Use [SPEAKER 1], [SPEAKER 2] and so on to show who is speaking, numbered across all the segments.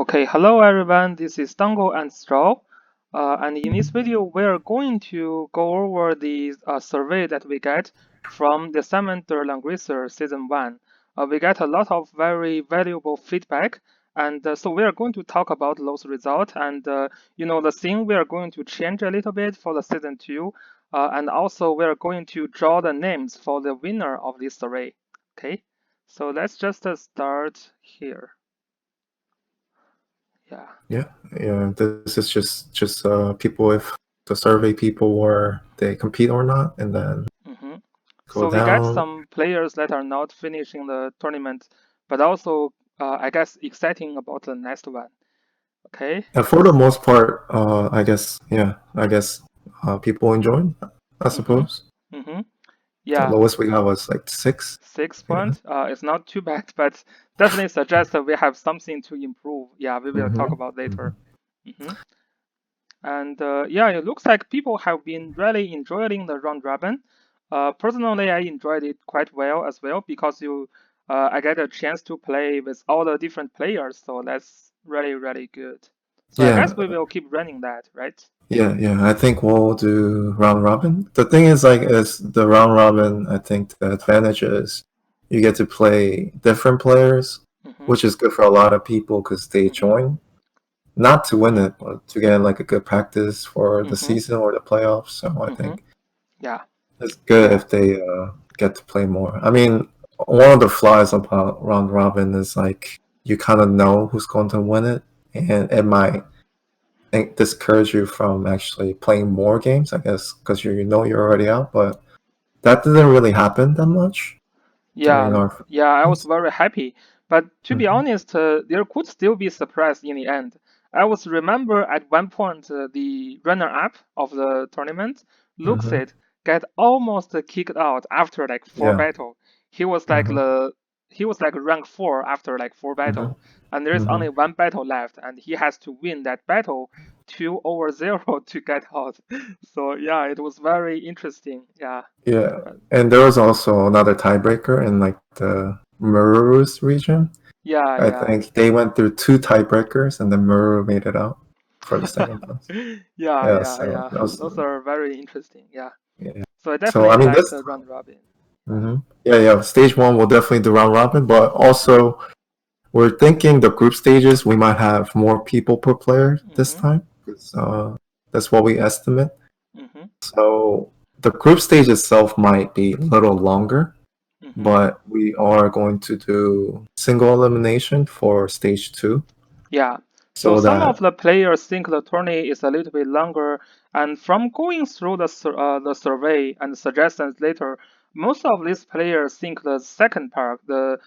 [SPEAKER 1] Okay, hello everyone, this is Dango and Straw. And in this video, we're going to go over the survey that we get from the Simon de Langrisser Season 1. We get a lot of very valuable feedback, and so we are going to talk about those results and, the thing we are going to change a little bit for the Season 2, and also we are going to draw the names for the winner of this survey. Okay, so let's just start here. Yeah.
[SPEAKER 2] Yeah. This is just people if the survey people were they compete or not, and then
[SPEAKER 1] Mm-hmm.
[SPEAKER 2] go
[SPEAKER 1] So we got
[SPEAKER 2] down.
[SPEAKER 1] some players that are not finishing the tournament, but also I guess exciting about the next one. Okay.
[SPEAKER 2] And for the most part, I guess people enjoyed. I
[SPEAKER 1] Mm-hmm.
[SPEAKER 2] suppose
[SPEAKER 1] Mm-hmm.
[SPEAKER 2] the
[SPEAKER 1] Yeah.
[SPEAKER 2] lowest we got was like 6.
[SPEAKER 1] 6
[SPEAKER 2] Yeah.
[SPEAKER 1] points. It's not too bad, but definitely suggests that we have something to improve. Yeah, we will talk
[SPEAKER 2] Mm-hmm.
[SPEAKER 1] about
[SPEAKER 2] Mm-hmm.
[SPEAKER 1] later. Mm-hmm. And yeah, it looks like people have been really enjoying the round robin. Personally, I enjoyed it quite well as well because I get a chance to play with all the different players, so that's really, really good. So I guess we
[SPEAKER 2] Yeah.
[SPEAKER 1] will keep running that, right?
[SPEAKER 2] Yeah. I think we'll do round robin. The thing is, like, is the round robin. I think the advantage is you get to play different players,
[SPEAKER 1] Mm-hmm.
[SPEAKER 2] which is good for a lot of people because they
[SPEAKER 1] Mm-hmm.
[SPEAKER 2] join not to win it, but to get like a good practice for the
[SPEAKER 1] Mm-hmm.
[SPEAKER 2] season or the playoffs. So I
[SPEAKER 1] Mm-hmm.
[SPEAKER 2] think
[SPEAKER 1] Yeah.
[SPEAKER 2] it's good
[SPEAKER 1] Yeah.
[SPEAKER 2] if they get to play more. I mean, one of the flaws about round robin is like you kind of know who's going to win it, and it might discourage you from actually playing more games. I guess because you know you're already out, but that didn't really happen that much during
[SPEAKER 1] Yeah,
[SPEAKER 2] our.
[SPEAKER 1] yeah, I was very happy. But to be
[SPEAKER 2] Mhm.
[SPEAKER 1] honest, there could still be surprise in the end. I was remember at one point the runner-up of the tournament,
[SPEAKER 2] Mhm.
[SPEAKER 1] Luxit, get almost kicked out after like four
[SPEAKER 2] Yeah.
[SPEAKER 1] battle. He was like
[SPEAKER 2] Mhm.
[SPEAKER 1] the he was like rank 4 after like four
[SPEAKER 2] Mhm.
[SPEAKER 1] battle, and there is only
[SPEAKER 2] Mhm.
[SPEAKER 1] one battle left, and he has to win that battle 2-0 to get out. So yeah, it was very interesting. Yeah.
[SPEAKER 2] Yeah,
[SPEAKER 1] But
[SPEAKER 2] and there was also another tiebreaker in like the Murus region.
[SPEAKER 1] yeah,
[SPEAKER 2] I
[SPEAKER 1] yeah.
[SPEAKER 2] think they went through 2 tiebreakers, and then Muru made it out for the second place.
[SPEAKER 1] Yeah,
[SPEAKER 2] Yeah,
[SPEAKER 1] yeah,
[SPEAKER 2] so
[SPEAKER 1] yeah.
[SPEAKER 2] that was
[SPEAKER 1] Those are very interesting. Yeah.
[SPEAKER 2] yeah.
[SPEAKER 1] So I
[SPEAKER 2] So
[SPEAKER 1] definitely
[SPEAKER 2] I mean
[SPEAKER 1] like
[SPEAKER 2] this.
[SPEAKER 1] the round robin.
[SPEAKER 2] Yeah. Stage one will definitely do round robin, but also we're thinking the group stages we might have more people per player this
[SPEAKER 1] Mm-hmm.
[SPEAKER 2] time. 'Cause, that's what we estimate.
[SPEAKER 1] Mm-hmm.
[SPEAKER 2] So the group stage itself might be a little longer,
[SPEAKER 1] Mm-hmm.
[SPEAKER 2] but we are going to do single elimination for stage 2
[SPEAKER 1] Yeah. So
[SPEAKER 2] so
[SPEAKER 1] some of
[SPEAKER 2] that
[SPEAKER 1] the players think the tourney is a little bit longer, and from going through the survey and suggestions later, most of these players think the second part, the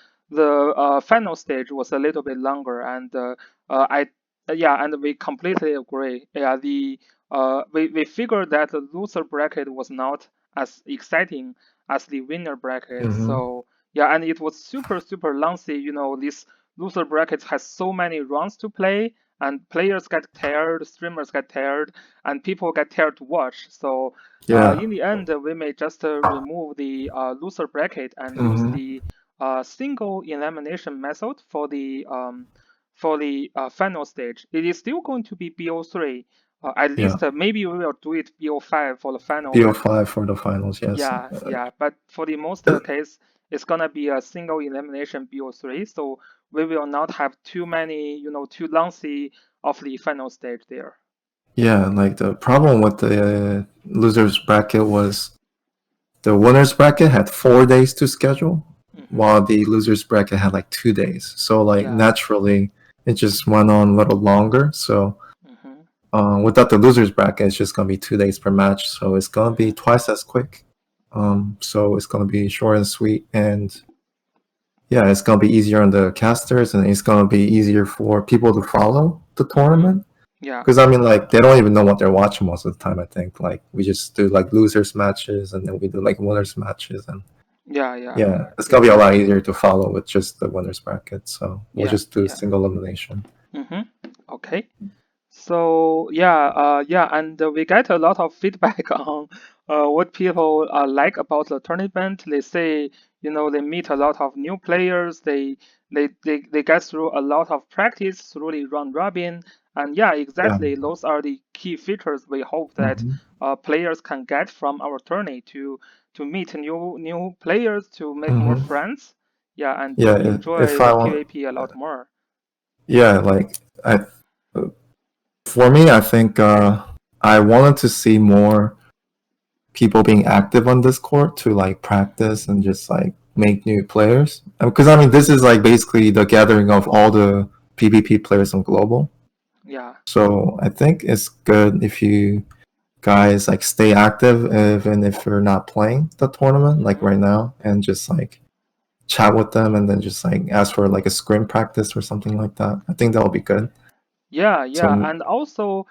[SPEAKER 1] final stage, was a little bit longer, and I yeah, and we completely agree. Yeah, we figured that the loser bracket was not as exciting as the winner bracket,
[SPEAKER 2] hmm
[SPEAKER 1] so yeah, and it was super lengthy. This loser bracket has so many rounds to play, and players get tired, streamers get tired, and people get tired to watch. So
[SPEAKER 2] yeah
[SPEAKER 1] in the end, we may just remove the loser bracket and use
[SPEAKER 2] hmm
[SPEAKER 1] the single elimination method for the final stage. It is still going to be BO3. At
[SPEAKER 2] yeah
[SPEAKER 1] least maybe we will do it BO5 for the final, but
[SPEAKER 2] BO5 for the finals, yes.
[SPEAKER 1] yeah. But for the most case, it's gonna be a single elimination BO3. So we will not have too many, too lengthy of the final stage there.
[SPEAKER 2] Yeah, like the problem with the losers bracket was the winners bracket had 4 days to schedule,
[SPEAKER 1] Mm-hmm.
[SPEAKER 2] while the losers bracket had like 2 days. So like
[SPEAKER 1] Yeah.
[SPEAKER 2] naturally, it just went on a little longer. So
[SPEAKER 1] Mm-hmm.
[SPEAKER 2] without the losers bracket, it's just gonna be 2 days per match. So it's gonna be
[SPEAKER 1] Mm-hmm.
[SPEAKER 2] twice as quick. So it's gonna be short and sweet, and yeah, it's gonna be easier on the casters, and it's gonna be easier for people to follow the
[SPEAKER 1] Mm-hmm.
[SPEAKER 2] tournament.
[SPEAKER 1] Yeah.
[SPEAKER 2] Because I mean, like they don't even know what they're watching most of the time. I think like we just do like losers matches, and then we do like winners matches, and
[SPEAKER 1] Yeah. Yeah.
[SPEAKER 2] yeah, it's gonna
[SPEAKER 1] Yeah.
[SPEAKER 2] be a lot easier to follow with just the winners bracket. So we'll
[SPEAKER 1] Yeah.
[SPEAKER 2] just do
[SPEAKER 1] Yeah.
[SPEAKER 2] single elimination.
[SPEAKER 1] Mm-hmm. Okay. So yeah, yeah, and we get a lot of feedback on what people like about the tournament. They say, they meet a lot of new players. they get through a lot of practice through the round robin. And yeah,
[SPEAKER 2] Yeah.
[SPEAKER 1] exactly, those are the key features we hope that
[SPEAKER 2] Hmm.
[SPEAKER 1] players can get from our tourney to meet new players, to make more
[SPEAKER 2] Hmm.
[SPEAKER 1] friends, yeah, and
[SPEAKER 2] Yeah.
[SPEAKER 1] to enjoy
[SPEAKER 2] If
[SPEAKER 1] the
[SPEAKER 2] I want,
[SPEAKER 1] PvP a lot more.
[SPEAKER 2] yeah, like I for me, I think I wanted to see more people being active on Discord to like practice and just like make new players. Because I mean, this is like basically the gathering of all the PvP players on global.
[SPEAKER 1] Yeah.
[SPEAKER 2] So I think it's good if you guys like stay active even if you're not playing the tournament like
[SPEAKER 1] Hmm.
[SPEAKER 2] right now, and just like chat with them and then just like ask for like a scrim practice or something like that. I think that'll be good.
[SPEAKER 1] Yeah, yeah,
[SPEAKER 2] So
[SPEAKER 1] and also,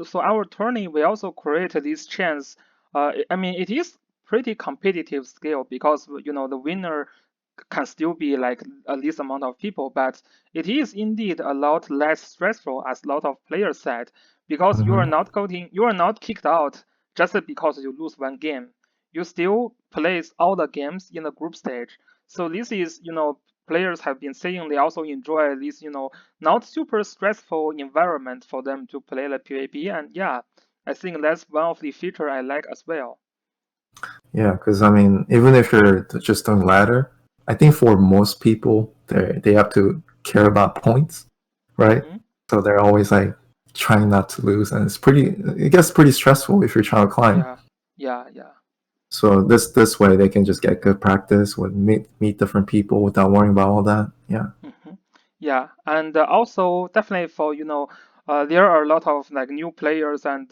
[SPEAKER 1] so our tourney, we also created this chance. I mean, it is pretty competitive scale because the winner can still be like a least amount of people, but it is indeed a lot less stressful, as a lot of players said, because
[SPEAKER 2] mhm.
[SPEAKER 1] you are not kicked out just because you lose one game. You still play all the games in the group stage. So this is, players have been saying they also enjoy this, not super stressful environment for them to play the PvP. And yeah, I think that's one of the feature I like as well.
[SPEAKER 2] Yeah, because I mean, even if you're just doing ladder, I think for most people, they have to care about points, right?
[SPEAKER 1] Hmm.
[SPEAKER 2] So they're always like trying not to lose, and it gets pretty stressful if you're trying to climb.
[SPEAKER 1] Yeah, yeah, yeah.
[SPEAKER 2] So this way they can just get good practice with meet different people without worrying about all that. Yeah.
[SPEAKER 1] Hmm. Yeah, and also definitely for there are a lot of like new players and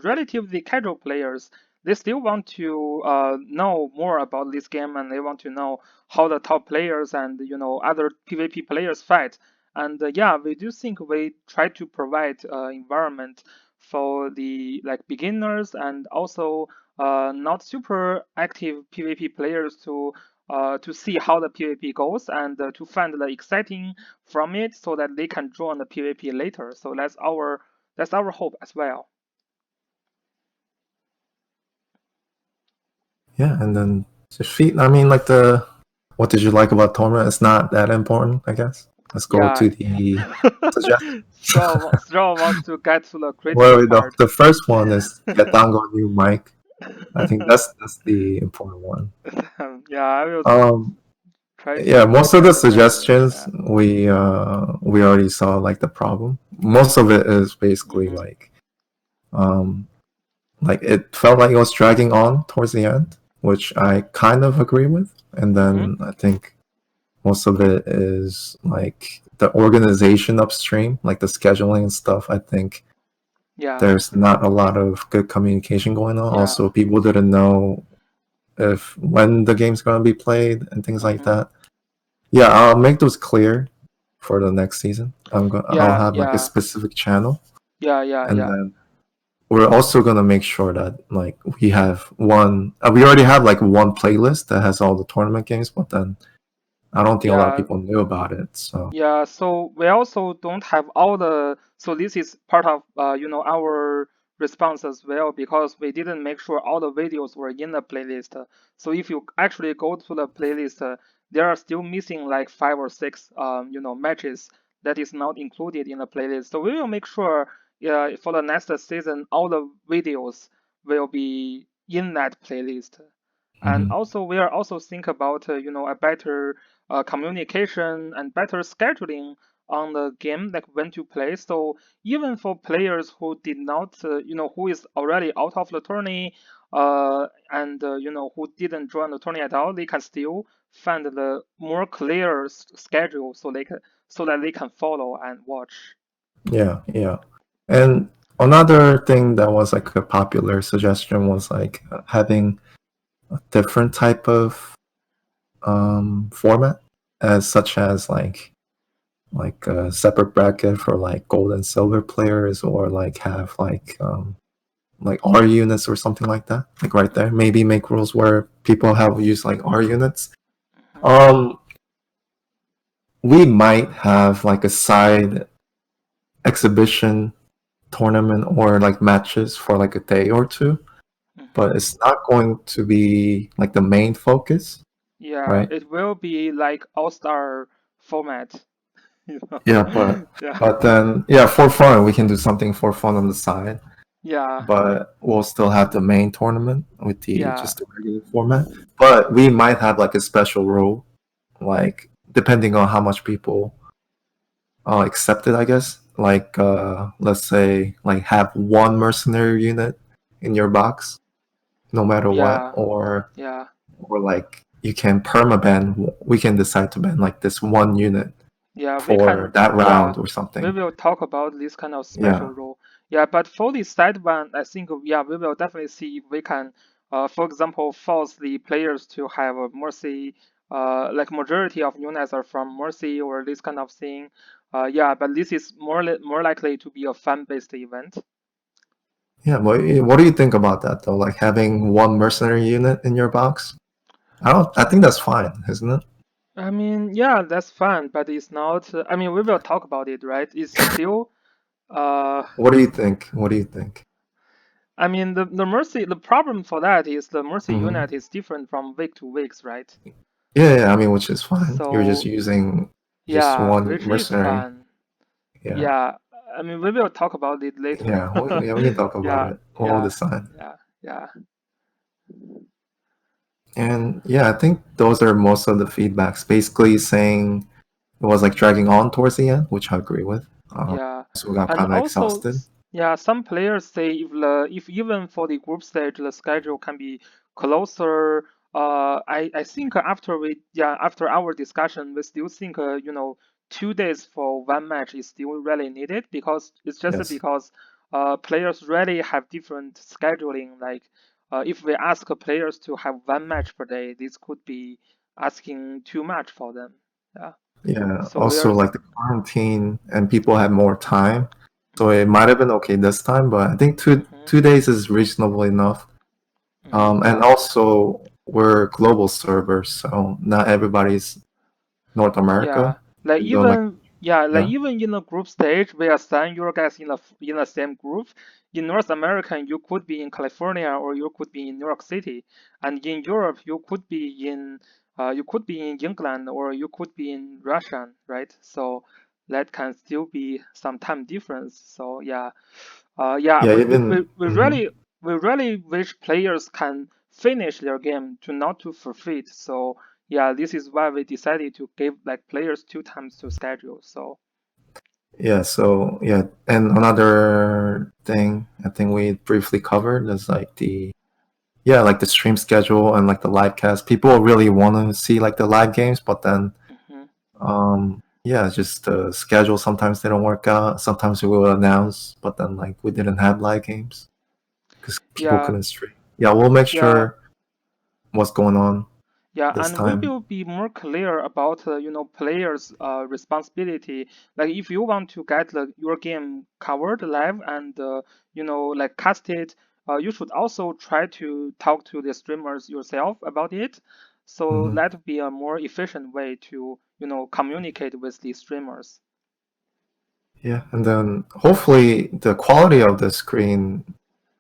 [SPEAKER 1] relatively casual players. They still want to know more about this game, and they want to know how the top players and other PvP players fight. And yeah, we do think we try to provide environment for the like beginners and also not super active PvP players to see how the PvP goes and to find the exciting from it so that they can join the PvP later. So that's our hope as well.
[SPEAKER 2] Yeah, and then just feet. I mean, like the what did you like about tournament? It's not that important, I guess. Let's go
[SPEAKER 1] Yeah.
[SPEAKER 2] to the suggestions.
[SPEAKER 1] Straw wants to get to the critical
[SPEAKER 2] Well,
[SPEAKER 1] part.
[SPEAKER 2] the first one is get down on new mic. I think that's the important one.
[SPEAKER 1] Yeah, I will
[SPEAKER 2] Um,
[SPEAKER 1] try
[SPEAKER 2] yeah,
[SPEAKER 1] to
[SPEAKER 2] most of
[SPEAKER 1] get
[SPEAKER 2] the
[SPEAKER 1] the message.
[SPEAKER 2] suggestions
[SPEAKER 1] Yeah.
[SPEAKER 2] we already saw like the problem. Most of it is basically
[SPEAKER 1] Hmm.
[SPEAKER 2] um like it felt like it was dragging on towards the end, which I kind of agree with. And
[SPEAKER 1] Hmm.
[SPEAKER 2] then I think most of it is like the organization upstream, like the scheduling and stuff. I think
[SPEAKER 1] Yeah.
[SPEAKER 2] there's not a lot of good communication going on.
[SPEAKER 1] Yeah.
[SPEAKER 2] Also, people didn't know if when the game's going to be played and things like
[SPEAKER 1] Hmm.
[SPEAKER 2] that. Yeah, I'll make those clear for the next season. I'll
[SPEAKER 1] Yeah.
[SPEAKER 2] have like a
[SPEAKER 1] Yeah.
[SPEAKER 2] specific channel,
[SPEAKER 1] Yeah. Yeah.
[SPEAKER 2] and
[SPEAKER 1] Yeah.
[SPEAKER 2] then we're also gonna make sure that like we have one. We already have like one playlist that has all the tournament games, but then I don't think a lot of
[SPEAKER 1] Yeah.
[SPEAKER 2] people knew about it. So
[SPEAKER 1] Yeah, so we also don't have all so this is part of our response as well because we didn't make sure all the videos were in the playlist. So if you actually go to the playlist, there are still missing like 5 or 6 matches that is not included in the playlist. So we will make sure for the next season all the videos will be in that playlist. And
[SPEAKER 2] mhm.
[SPEAKER 1] also we are also think about a better communication and better scheduling on the game, like when to play. So even for players who did not, who is already out of the tourney, and who didn't join the tourney at all, they can still find the more clear schedule so that they can follow and watch.
[SPEAKER 2] Yeah, yeah. And another thing that was like a popular suggestion was like having a different type of format, as such as like a separate bracket for like gold and silver players, or like have like R units or something like that. Like right there,
[SPEAKER 1] Hmm.
[SPEAKER 2] maybe make rules where people have used like R units.
[SPEAKER 1] Hmm.
[SPEAKER 2] Um, we might have like a side exhibition tournament or like matches for like a day or two,
[SPEAKER 1] Hmm.
[SPEAKER 2] but it's not going to be like the main focus.
[SPEAKER 1] Yeah,
[SPEAKER 2] right?
[SPEAKER 1] it will be like all-star format, you
[SPEAKER 2] Yeah,
[SPEAKER 1] know. Yeah.
[SPEAKER 2] but then yeah, for fun we can do something for fun on the side,
[SPEAKER 1] Yeah.
[SPEAKER 2] but we'll still have the main tournament with the
[SPEAKER 1] Yeah.
[SPEAKER 2] just the regular format. But we might have like a special rule, like depending on how much people accept it, I guess. Like let's say like have one mercenary unit in your box, no matter what,
[SPEAKER 1] Yeah. Yeah.
[SPEAKER 2] or like you can permaban. We can decide to ban like this one unit
[SPEAKER 1] Yeah, we
[SPEAKER 2] for
[SPEAKER 1] can,
[SPEAKER 2] that
[SPEAKER 1] yeah,
[SPEAKER 2] round or
[SPEAKER 1] we
[SPEAKER 2] something.
[SPEAKER 1] will talk about this kind of special
[SPEAKER 2] Yeah,
[SPEAKER 1] rule. Yeah, but for the side one, I think, yeah, we will definitely see if we can, for example, force the players to have a mercy, like majority of units are from mercy or this kind of thing. Yeah, but this is more likely to be a fan-based event.
[SPEAKER 2] yeah. What do you think about that though? Like having one mercenary unit in your box? I don't. I think that's fine, isn't it?
[SPEAKER 1] I mean, yeah, that's fun, but it's not. I mean, we will talk about it, right? It's still. Uh,
[SPEAKER 2] What do you think? What do you think?
[SPEAKER 1] I mean, the mercy, the problem for that is the mercy
[SPEAKER 2] Hmm.
[SPEAKER 1] unit is different from week to weeks, right?
[SPEAKER 2] Yeah, yeah. I mean, which is fine. You're just
[SPEAKER 1] So,
[SPEAKER 2] using just
[SPEAKER 1] yeah,
[SPEAKER 2] one
[SPEAKER 1] which is
[SPEAKER 2] mercenary.
[SPEAKER 1] fun.
[SPEAKER 2] Yeah,
[SPEAKER 1] Yeah, I mean, we will talk about it later.
[SPEAKER 2] yeah. We can talk about
[SPEAKER 1] Yeah,
[SPEAKER 2] it. We'll
[SPEAKER 1] yeah,
[SPEAKER 2] decide.
[SPEAKER 1] yeah, yeah,
[SPEAKER 2] And yeah, I think those are most of the feedbacks. Basically saying it was like dragging on towards the end, which I agree with.
[SPEAKER 1] yeah.
[SPEAKER 2] So we got
[SPEAKER 1] And
[SPEAKER 2] kind of
[SPEAKER 1] also,
[SPEAKER 2] exhausted.
[SPEAKER 1] yeah, some players say if even for the group stage the schedule can be closer. I think after our discussion we still think 2 days for one match is still really needed because it's just
[SPEAKER 2] Yes.
[SPEAKER 1] because players really have different scheduling. Like if we ask players to have one match per day, this could be asking too much for them. Yeah.
[SPEAKER 2] Yeah.
[SPEAKER 1] So we
[SPEAKER 2] Also,
[SPEAKER 1] are.
[SPEAKER 2] like the quarantine and people had more time, so it might have been okay this time. But I think
[SPEAKER 1] Mhm,
[SPEAKER 2] 2 days is reasonable enough. And
[SPEAKER 1] yeah.
[SPEAKER 2] also we're global servers, so not everybody's North
[SPEAKER 1] Yeah,
[SPEAKER 2] America. Even though like
[SPEAKER 1] like
[SPEAKER 2] yeah.
[SPEAKER 1] even in the group stage, we assign your guys in the same group. In North America, you could be in California or you could be in New York City, and in Europe, you could be in England or you could be in Russia, right? So that can still be some time difference. So yeah, yeah,
[SPEAKER 2] Yeah, even
[SPEAKER 1] we really wish players can finish their game to not to forfeit. So yeah, this is why we decided to give like players 2 times to schedule. So
[SPEAKER 2] yeah, so yeah, and another thing I think we briefly covered is like the yeah, like the stream schedule and like the live cast. People really want to see like the live games, but then
[SPEAKER 1] mhm.
[SPEAKER 2] yeah, just the schedule sometimes they don't work out. Sometimes we will announce, but then like we didn't have live games because people
[SPEAKER 1] Yeah,
[SPEAKER 2] couldn't stream. Yeah, we'll make
[SPEAKER 1] yeah.
[SPEAKER 2] sure what's going on
[SPEAKER 1] Yeah,
[SPEAKER 2] this
[SPEAKER 1] and we
[SPEAKER 2] time.
[SPEAKER 1] will be more clear about players' responsibility. Like if you want to get your game covered live and like cast it, you should also try to talk to the streamers yourself about it. So
[SPEAKER 2] Hmm.
[SPEAKER 1] that would be a more efficient way to communicate with the streamers.
[SPEAKER 2] Yeah, and then hopefully the quality of the screen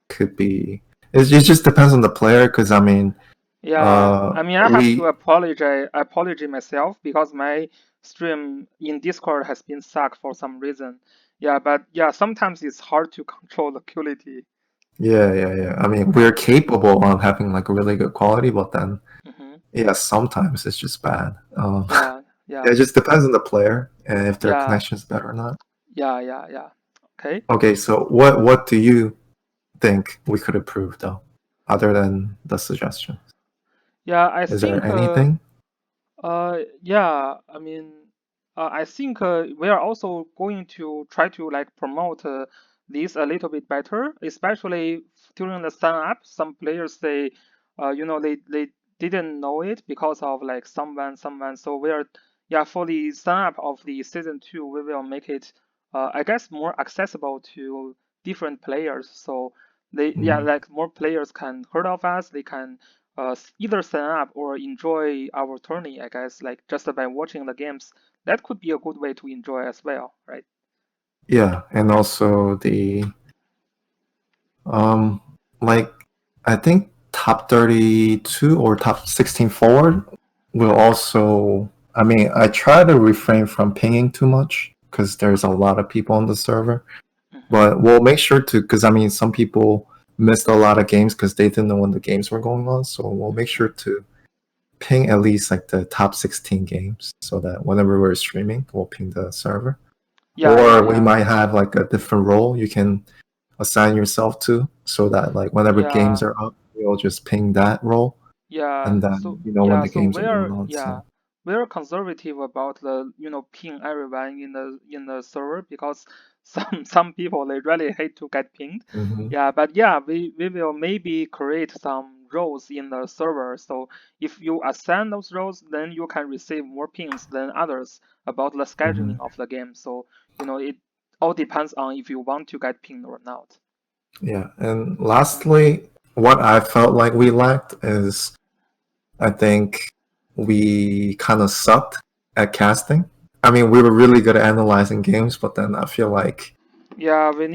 [SPEAKER 2] could be. It just depends on the player because I mean,
[SPEAKER 1] Yeah, I mean, I have to
[SPEAKER 2] we
[SPEAKER 1] apologize myself because my stream in Discord has been sucked for some reason. Yeah, but yeah, sometimes it's hard to control the quality.
[SPEAKER 2] yeah, yeah, yeah. I mean, we're
[SPEAKER 1] Yeah.
[SPEAKER 2] capable of having like a really good quality, but then
[SPEAKER 1] Hmm.
[SPEAKER 2] yeah, sometimes it's just bad.
[SPEAKER 1] Yeah,
[SPEAKER 2] Yeah,
[SPEAKER 1] yeah,
[SPEAKER 2] it just depends on the player and if their
[SPEAKER 1] yeah,
[SPEAKER 2] connection is better or not.
[SPEAKER 1] yeah. Okay.
[SPEAKER 2] Okay, so what do you think we could improve though, other than the suggestions?
[SPEAKER 1] Yeah, I
[SPEAKER 2] Is there
[SPEAKER 1] think
[SPEAKER 2] anything?
[SPEAKER 1] yeah, I mean, I think we are also going to try to like promote this a little bit better, especially during the sign up. Some players say, they didn't know it because of like someone. So we are, yeah, for the sign up of the season 2, we will make it, I guess, more accessible to different players. So yeah,
[SPEAKER 2] Mhm.
[SPEAKER 1] like more players can heard of us. They can either sign up or enjoy our tourney, I guess, like just by watching the games. That could be a good way to enjoy as well, right?
[SPEAKER 2] Yeah, and also the um like I think top 32 or top 16 forward. we'll also, I mean, I try to refrain from pinging too much because there's a lot of people on the server.
[SPEAKER 1] Hmm.
[SPEAKER 2] But we'll make sure to, because I mean, some people missed a lot of games because they didn't know when the games were going on. So we'll make
[SPEAKER 1] Hmm.
[SPEAKER 2] sure to ping at least like the top 16 games so that whenever we're streaming, we'll ping the server.
[SPEAKER 1] Yeah, yeah,
[SPEAKER 2] Or we
[SPEAKER 1] yeah,
[SPEAKER 2] might have like a different role you can assign yourself to so that like whenever games
[SPEAKER 1] yeah.
[SPEAKER 2] are up, you'll just ping that role
[SPEAKER 1] Yeah,
[SPEAKER 2] and
[SPEAKER 1] so
[SPEAKER 2] then you know when
[SPEAKER 1] yeah,
[SPEAKER 2] the
[SPEAKER 1] so
[SPEAKER 2] games are going
[SPEAKER 1] we're
[SPEAKER 2] on.
[SPEAKER 1] yeah,
[SPEAKER 2] So
[SPEAKER 1] we're conservative about the ping everyone in the server because some people they really hate to get pinged.
[SPEAKER 2] mhm.
[SPEAKER 1] Yeah, but yeah, we will maybe create some roles in the server. So if you assign those roles, then you can receive more pings than others about the scheduling
[SPEAKER 2] Mhm.
[SPEAKER 1] of the game. So it all depends on if you want to get pinged or not.
[SPEAKER 2] Yeah. And
[SPEAKER 1] Hmm.
[SPEAKER 2] lastly, what I felt like we lacked is I think we kind of sucked at casting. I mean, we were really good at analyzing games, but then I feel like,
[SPEAKER 1] Yeah,
[SPEAKER 2] uh,
[SPEAKER 1] we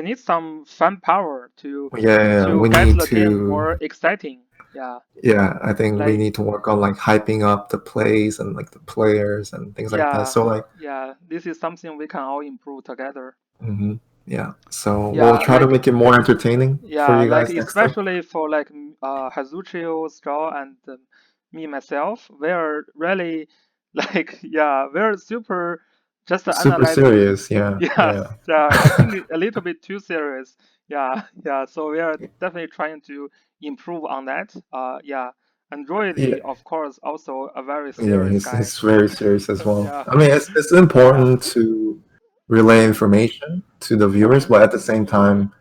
[SPEAKER 1] need some fan power
[SPEAKER 2] yeah,
[SPEAKER 1] to
[SPEAKER 2] we
[SPEAKER 1] get
[SPEAKER 2] need
[SPEAKER 1] the game
[SPEAKER 2] to,
[SPEAKER 1] more exciting. Yeah,
[SPEAKER 2] yeah, I think we
[SPEAKER 1] like
[SPEAKER 2] need to work on like hyping up the plays and like the players and things like that.
[SPEAKER 1] yeah,
[SPEAKER 2] So like,
[SPEAKER 1] yeah, this is something we can all improve together.
[SPEAKER 2] mhm, yeah. So we'll
[SPEAKER 1] Yeah,
[SPEAKER 2] try to make it more entertaining for you
[SPEAKER 1] like
[SPEAKER 2] guys next time.
[SPEAKER 1] especially for like Hazuchio, Straw, and me myself, we're really like yeah, we're super just
[SPEAKER 2] Super
[SPEAKER 1] analyzing.
[SPEAKER 2] serious, yeah,
[SPEAKER 1] Yeah,
[SPEAKER 2] yeah,
[SPEAKER 1] yeah, I think a little bit too serious. Yeah, yeah. So we are definitely trying to improve on that. Yeah, and
[SPEAKER 2] yeah.
[SPEAKER 1] Roy, of course, also a very
[SPEAKER 2] Yeah,
[SPEAKER 1] serious guy.
[SPEAKER 2] he's very serious as well.
[SPEAKER 1] Yeah,
[SPEAKER 2] I mean, it's
[SPEAKER 1] yeah.
[SPEAKER 2] important to relay
[SPEAKER 1] Mhm,
[SPEAKER 2] information to the viewers,
[SPEAKER 1] mhm,
[SPEAKER 2] but at the same
[SPEAKER 1] mhm,
[SPEAKER 2] time,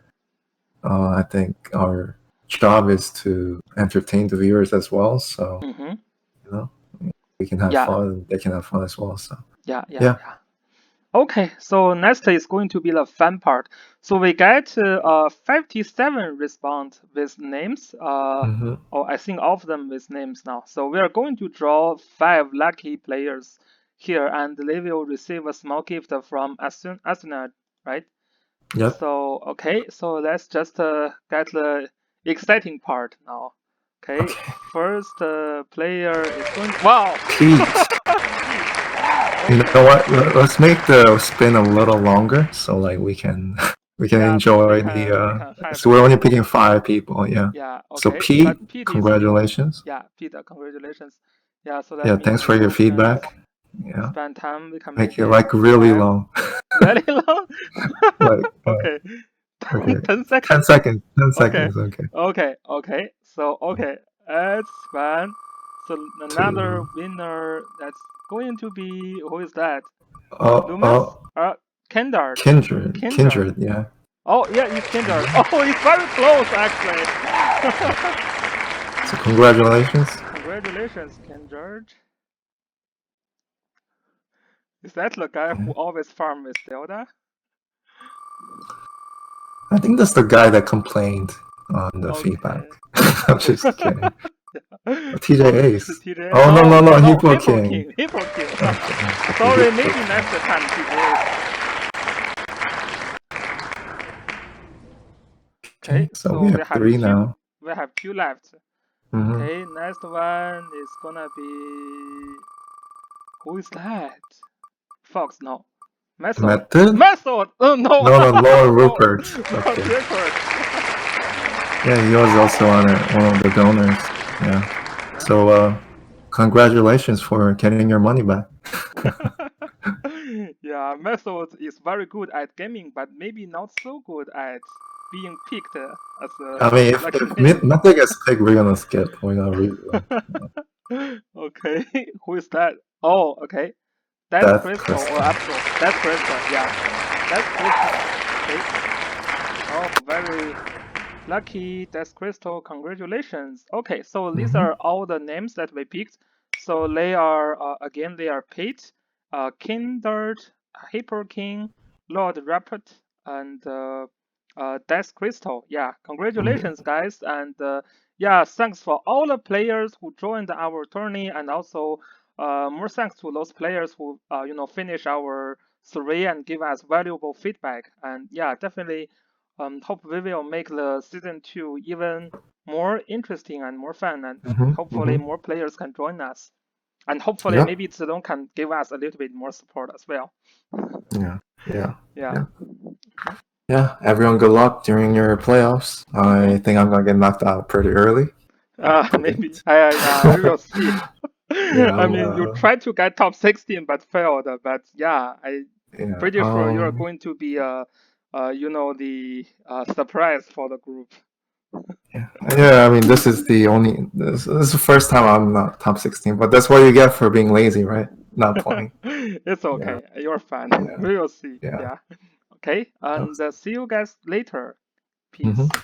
[SPEAKER 2] I think our job is to entertain the viewers as well. So,
[SPEAKER 1] mhm.
[SPEAKER 2] you know, we can have
[SPEAKER 1] Yeah,
[SPEAKER 2] fun, and they can have fun as well. So,
[SPEAKER 1] yeah, yeah,
[SPEAKER 2] yeah.
[SPEAKER 1] yeah. Okay, so next is going to be the fun part. So we get 57 response with names.
[SPEAKER 2] Hmm.
[SPEAKER 1] Oh, I think all of them with names now. So we are going to draw 5 lucky players here, and they will receive a small gift from Asuna, right?
[SPEAKER 2] Yep.
[SPEAKER 1] So okay, so let's just get the exciting part now. Okay,
[SPEAKER 2] Okay.
[SPEAKER 1] first player is going. Wow.
[SPEAKER 2] Pete. You know
[SPEAKER 1] Okay.
[SPEAKER 2] what? Let's make the spin a little longer so like we can we can
[SPEAKER 1] Yeah,
[SPEAKER 2] enjoy the
[SPEAKER 1] we can have
[SPEAKER 2] so we're only
[SPEAKER 1] more.
[SPEAKER 2] picking 5 people, yeah.
[SPEAKER 1] Yeah,
[SPEAKER 2] So
[SPEAKER 1] okay.
[SPEAKER 2] Pete,
[SPEAKER 1] But Pete is
[SPEAKER 2] congratulations.
[SPEAKER 1] yeah, Pete, congratulations. Yeah, so that
[SPEAKER 2] Yeah,
[SPEAKER 1] means
[SPEAKER 2] thanks for your
[SPEAKER 1] you can
[SPEAKER 2] feedback. Yeah.
[SPEAKER 1] spend time. We can
[SPEAKER 2] Make
[SPEAKER 1] make
[SPEAKER 2] it
[SPEAKER 1] it
[SPEAKER 2] like really
[SPEAKER 1] 5
[SPEAKER 2] long.
[SPEAKER 1] very long.
[SPEAKER 2] Like
[SPEAKER 1] Okay.
[SPEAKER 2] okay.
[SPEAKER 1] 10
[SPEAKER 2] 10
[SPEAKER 1] seconds.
[SPEAKER 2] seconds. 10
[SPEAKER 1] Okay.
[SPEAKER 2] seconds, okay.
[SPEAKER 1] Okay. So okay, let's spend. So another
[SPEAKER 2] Two.
[SPEAKER 1] winner that's going to be who is that?
[SPEAKER 2] Oh,
[SPEAKER 1] Loomis?
[SPEAKER 2] oh,
[SPEAKER 1] Kendart.
[SPEAKER 2] Kindred.
[SPEAKER 1] Kindred.
[SPEAKER 2] Kindred, yeah.
[SPEAKER 1] Oh yeah, it's Kindred.
[SPEAKER 2] Mhm.
[SPEAKER 1] Oh, it's very close actually.
[SPEAKER 2] So congratulations.
[SPEAKER 1] Congratulations, Kendra. Is that the guy who
[SPEAKER 2] Okay.
[SPEAKER 1] always farm with Zelda?
[SPEAKER 2] I think that's the guy that complained on the feedback.
[SPEAKER 1] Okay.
[SPEAKER 2] I'm just kidding.
[SPEAKER 1] Yeah.
[SPEAKER 2] TJ
[SPEAKER 1] Oh, is it
[SPEAKER 2] Ace.
[SPEAKER 1] TJ?
[SPEAKER 2] Oh no
[SPEAKER 1] No,
[SPEAKER 2] no
[SPEAKER 1] no,
[SPEAKER 2] no,
[SPEAKER 1] no.
[SPEAKER 2] Hippo
[SPEAKER 1] Hippo
[SPEAKER 2] King.
[SPEAKER 1] King. Hippo King.
[SPEAKER 2] Okay, okay,
[SPEAKER 1] Sorry,
[SPEAKER 2] Hippo
[SPEAKER 1] maybe
[SPEAKER 2] King.
[SPEAKER 1] next time, TJ.
[SPEAKER 2] Okay,
[SPEAKER 1] Okay,
[SPEAKER 2] so we
[SPEAKER 1] so
[SPEAKER 2] have three now.
[SPEAKER 1] we have two left.
[SPEAKER 2] Mm-hmm.
[SPEAKER 1] Okay, next one is gonna be who is that? Fox, no. Method.
[SPEAKER 2] Method?
[SPEAKER 1] Method! Oh no!
[SPEAKER 2] No, no, Lord
[SPEAKER 1] No!
[SPEAKER 2] Rupert.
[SPEAKER 1] Not
[SPEAKER 2] Okay.
[SPEAKER 1] record.
[SPEAKER 2] Yeah, he was also on it, one of the donors. Yeah.
[SPEAKER 1] Yeah.
[SPEAKER 2] So, congratulations for getting your money back.
[SPEAKER 1] Yeah, Method is very good at gaming, but maybe not so good at being picked as a
[SPEAKER 2] I mean,
[SPEAKER 1] lucky
[SPEAKER 2] if
[SPEAKER 1] name.
[SPEAKER 2] Mythic gets picked, we're gonna skip. We're gonna redo
[SPEAKER 1] Okay, who is that? Oh, okay. That's
[SPEAKER 2] Death
[SPEAKER 1] Crystal or
[SPEAKER 2] Crystal.
[SPEAKER 1] Absol. That's Crystal, yeah. That's Crystal. Okay. Oh, very lucky. That's Crystal. Congratulations. Okay, so these
[SPEAKER 2] Mm-hmm.
[SPEAKER 1] are all the names that we picked. So they are, again, they are Pete, Kindred, Hyper King, Lord Rapid, and Death Crystal. Yeah,
[SPEAKER 2] Mm-hmm.
[SPEAKER 1] congratulations, guys. And yeah, thanks for all the players who joined our tourney, and also more thanks to those players who, finish our survey and give us valuable feedback. And yeah, definitely hope we will make the season 2 even more interesting and more fun, and
[SPEAKER 2] Mm-hmm.
[SPEAKER 1] hopefully
[SPEAKER 2] Mm-hmm.
[SPEAKER 1] more players can join us. And hopefully
[SPEAKER 2] Yeah.
[SPEAKER 1] maybe Zedong can give us a little bit more support as well.
[SPEAKER 2] Yeah. Yeah.
[SPEAKER 1] Yeah.
[SPEAKER 2] Yeah. Yeah. Everyone, good luck during your playoffs. I
[SPEAKER 1] Mm-hmm.
[SPEAKER 2] think I'm gonna get knocked out pretty early.
[SPEAKER 1] Maybe we will see.
[SPEAKER 2] Yeah.
[SPEAKER 1] I mean, you tried to get top 16 but failed. But yeah, I
[SPEAKER 2] Yeah.
[SPEAKER 1] pretty sure you are going to be the surprise for the group.
[SPEAKER 2] Yeah. Yeah. I mean, this is the first time I'm not top 16, but that's what you get for being lazy, right? Not playing.
[SPEAKER 1] It's
[SPEAKER 2] Yeah.
[SPEAKER 1] okay. You're fine.
[SPEAKER 2] Yeah.
[SPEAKER 1] We will see.
[SPEAKER 2] Yeah.
[SPEAKER 1] Yeah. Okay.
[SPEAKER 2] Yeah.
[SPEAKER 1] And see you guys later.
[SPEAKER 2] Mm-hmm.
[SPEAKER 1] Peace.